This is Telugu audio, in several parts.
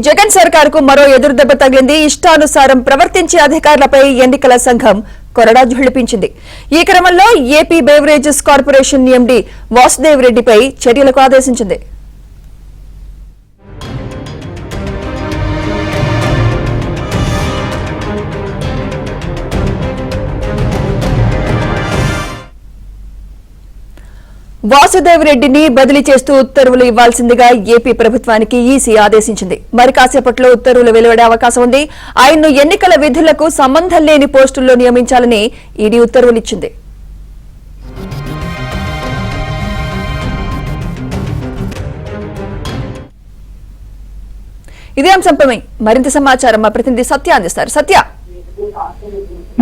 జగన్ సర్కార్ కు మరో ఎదురుదెబ్బ తగిలింది. ఇష్టానుసారం ప్రవర్తించే అధికారులపై ఎన్నికల సంఘం కొరడా జుళిపించింది. ఈ క్రమంలో AP beverages corporation MD Vasudev రెడ్డిపై చర్యలకు ఆదేశించింది. వాసుదేవ్ రెడ్డిని బదిలీ చేస్తూ ఉత్తర్వులు ఇవ్వాల్సిందిగా ఏపీ ప్రభుత్వానికి ఈసీ ఆదేశించింది. మరి కాసేపట్లో ఉత్తర్వులు వెలువడే అవకాశం ఉంది. ఆయన్ను ఎన్నికల విధులకు సంబంధం లేని పోస్టుల్లో నియమించాలని ఈడీ ఉత్తర్వులిచ్చింది. ఇదే అంశంపై మరింత సమాచారం మా ప్రతినిధి సత్య అందిస్తారు. సత్య,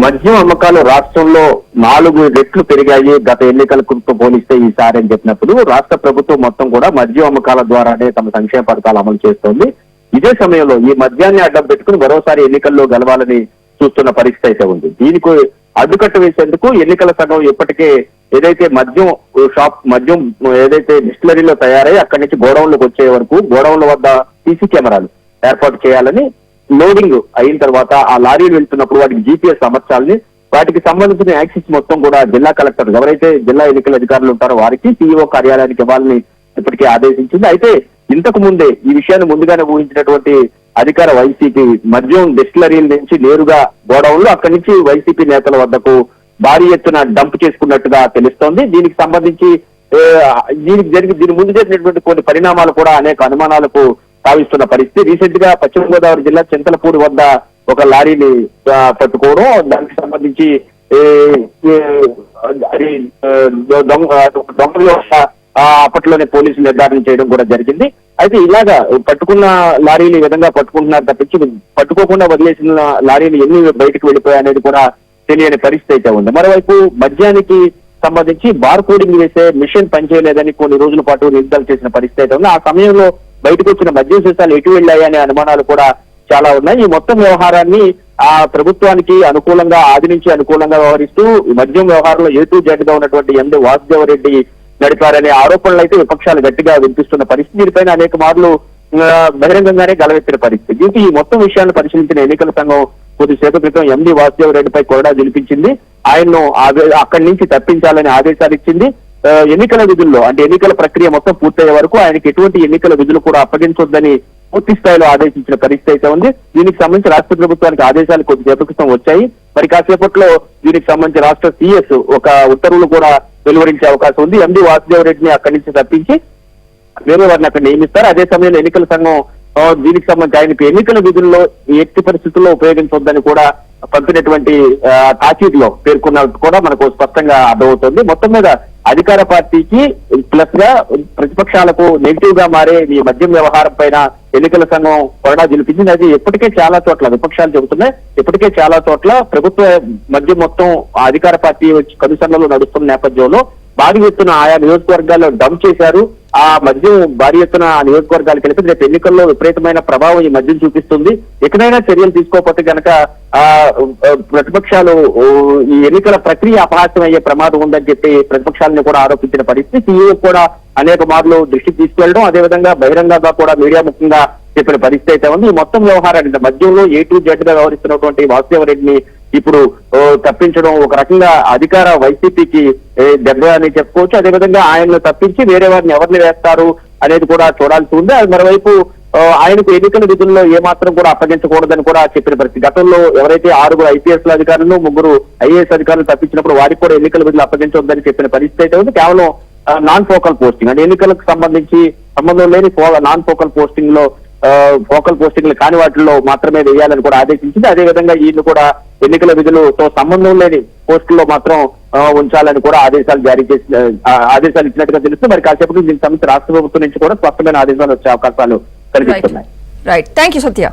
మద్యం అమ్మకాలు రాష్ట్రంలో 4 రెట్లు పెరిగాయి గత ఎన్నికలతో పోలిస్తే ఈసారి అని చెప్పినప్పుడు రాష్ట్ర ప్రభుత్వం మొత్తం కూడా మద్యం అమ్మకాల ద్వారానే తమ సంక్షేమ పథకాలు అమలు చేస్తోంది. ఇదే సమయంలో ఈ మద్యాన్ని అడ్డం పెట్టుకుని మరోసారి ఎన్నికల్లో గెలవాలని చూస్తున్న పరిస్థితి అయితే ఉంది. దీనికి అడ్డుకట్ట వేసేందుకు ఎన్నికల సంఘం ఇప్పటికే ఏదైతే మద్యం ఏదైతే డిస్టిలరీలో తయారై అక్కడి నుంచి గోడౌన్లకు వచ్చే వరకు గోడౌన్ల వద్ద సీసీ కెమెరాలు ఏర్పాటు చేయాలని, లోడింగ్ అయిన తర్వాత ఆ లారీలు వెళ్తున్నప్పుడు వాటికి జీపీఎస్ అమర్చాలని, వాటికి సంబంధించిన యాక్సెస్ మొత్తం కూడా జిల్లా కలెక్టర్ ఎవరైతే జిల్లా ఎన్నికల అధికారులు ఉంటారో వారికి సీఈఓ కార్యాలయానికి ఇవ్వాలని ఇప్పటికే ఆదేశించింది. అయితే ఇంతకు ముందే ఈ విషయాన్ని ముందుగానే ఊహించినటువంటి అధికార వైసీపీ మద్యం డిస్టిలరీల నుంచి నేరుగా గోడౌన్లు అక్కడి నుంచి వైసీపీ నేతల వద్దకు భారీ ఎత్తున డంప్ చేసుకున్నట్టుగా తెలుస్తోంది. దీనికి సంబంధించి దీని ముందు జరిగినటువంటి కొన్ని పరిణామాలు కూడా అనేక అనుమానాలకు సాగిస్తున్న పరిస్థితి. రీసెంట్ గా పశ్చిమ గోదావరి జిల్లా చింతలపూడి వద్ద ఒక లారీని పట్టుకోవడం, దానికి సంబంధించి దొంగలు అప్పట్లోనే పోలీసులు నిర్ధారణ చేయడం కూడా జరిగింది. అయితే ఇలాగా పట్టుకున్న లారీలు ఈ విధంగా పట్టుకుంటున్నారు తప్పించి పట్టుకోకుండా వదిలేసిన లారీలు ఎన్ని బయటకు వెళ్ళిపోయాయి అనేది కూడా తెలియని పరిస్థితి అయితే ఉంది. మరోవైపు మద్యానికి సంబంధించి బార్ కోడింగ్ వేసే మిషన్ పనిచేయలేదని కొన్ని రోజుల పాటు నిర్ధారణ చేసిన పరిస్థితి అయితే ఉంది. ఆ సమయంలో బయటకు వచ్చిన మద్యం సీసాలు ఎటు వెళ్ళాయి అనే అనుమానాలు కూడా చాలా ఉన్నాయి. ఈ మొత్తం వ్యవహారాన్ని ఆ ప్రభుత్వానికి అనుకూలంగా ఆది నుంచి అనుకూలంగా వ్యవహరిస్తూ మద్యం వ్యవహారంలో A to Z గా ఉన్నటువంటి ఎండీ వాసుదేవ్ రెడ్డి నడిపారనే ఆరోపణలు అయితే విపక్షాలు గట్టిగా వినిపిస్తున్న పరిస్థితి. దీనిపైన అనేక మార్లు బహిరంగంగానే గలవెత్తిన పరిస్థితి. దీంతో ఈ మొత్తం విషయాన్ని పరిశీలించిన ఎన్నికల సంఘం కొద్దిసేపు క్రితం ఎండీ వాసుదేవ్ రెడ్డిపై కొరడా జులిపించింది. ఆయన్ను అక్కడి నుంచి తప్పించాలని ఆదేశాలు ఇచ్చింది. ఎన్నికల విధుల్లో అంటే ఎన్నికల ప్రక్రియ మొత్తం పూర్తయ్యే వరకు ఆయనకి ఎటువంటి ఎన్నికల విధులు కూడా అప్పగించొద్దని పూర్తి స్థాయిలో ఆదేశించిన పరిస్థితి అయితే ఉంది. దీనికి సంబంధించి రాష్ట్ర ప్రభుత్వానికి ఆదేశాలు కొద్దిసేపు క్రితం వచ్చాయి. మరి కాసేపట్లో దీనికి సంబంధించి రాష్ట్ర సిఎస్ ఒక ఉత్తర్వులు కూడా వెలువరించే అవకాశం ఉంది. ఎండీ వాసుదేవ్ రెడ్డిని అక్కడి నుంచి తప్పించి వేరే వారిని అక్కడ నియమిస్తారు. అదే సమయంలో ఎన్నికల సంఘం దీనికి సంబంధించి ఆయనకు ఎన్నికల విధుల్లో ఎట్టి పరిస్థితుల్లో ఉపయోగించొద్దని కూడా పంపినటువంటి తాకీదులో పేర్కొన్నట్టు కూడా మనకు స్పష్టంగా అర్థమవుతుంది. మొత్తం మీద అధికార పార్టీకి ప్లస్ గా ప్రతిపక్షాలకు నెగిటివ్ గా మారే ఈ మద్యం వ్యవహారం పైన ఎన్నికల సంఘం కొరడా జులిపించింది. అది ఇప్పటికే చాలా చోట్ల విపక్షాలు చెబుతున్నాయి. ఇప్పటికే చాలా చోట్ల ప్రభుత్వ మద్యం మొత్తం అధికార పార్టీ కనుసన్నలో నడుస్తున్న నేపథ్యంలో భారీ ఎత్తున ఆయా నియోజకవర్గాల్లో డంప్ చేశారు. ఆ మద్యం భారీ ఎత్తున ఆ నియోజకవర్గాలకు కలిపి రేపు ఎన్నికల్లో విపరీతమైన ప్రభావం ఈ మద్యం చూపిస్తుంది. ఎక్కడైనా చర్యలు తీసుకోకపోతే కనుక ప్రతిపక్షాలు ఈ ఎన్నికల ప్రక్రియ అపహాస్యం అయ్యే ప్రమాదం ఉందని చెప్పి ప్రతిపక్షాలను కూడా ఆరోపించిన పరిస్థితి. సీఈఓ కూడా అనేక మార్లు దృష్టికి తీసుకెళ్లడం, అదేవిధంగా బహిరంగంగా కూడా మీడియా ముఖ్యంగా చెప్పిన పరిస్థితి అయితే ఉంది. ఈ మొత్తం వ్యవహారాన్ని మద్యంలో A to Z గా వ్యవహరిస్తున్నటువంటి వాసుదేవ్ రెడ్డిని ఇప్పుడు తప్పించడం ఒక రకంగా అధికార వైసీపీకి దెబ్బ అని చెప్పుకోవచ్చు. అదేవిధంగా ఆయన్ను తప్పించి వేరే వారిని ఎవరిని వేస్తారు అనేది కూడా చూడాల్సి ఉంది. అది మరోవైపు ఆయనకు ఎన్నికల విధుల్లో ఏమాత్రం కూడా అప్పగించకూడదని కూడా చెప్పిన పరిస్థితి. గతంలో ఎవరైతే 6 IPS అధికారులు 3 IAS అధికారులు తప్పించినప్పుడు వారికి కూడా ఎన్నికల విధులు అప్పగించవద్దని చెప్పిన పరిస్థితి అయితే ఉంది. కేవలం నాన్ ఫోకల్ పోస్టింగ్ అంటే ఎన్నికలకు సంబంధించి సంబంధం లేని నాన్ ఫోకల్ పోస్టింగ్ లో ఫోకల్ పోస్టింగ్లు కాని వాటిల్లో మాత్రమే వేయాలని కూడా ఆదేశించింది. అదేవిధంగా వీళ్ళు కూడా ఎన్నికల విధులతో సంబంధం లేని పోస్టుల్లో మాత్రం ఉంచాలని కూడా ఆదేశాలు ఇచ్చినట్టుగా తెలుస్తుంది. మరి కాసేపటి దీనికి సంబంధించి రాష్ట్ర ప్రభుత్వం నుంచి కూడా స్పష్టమైన ఆదేశాలు వచ్చే అవకాశాలు కనిపిస్తున్నాయి. Right, thank you Satya.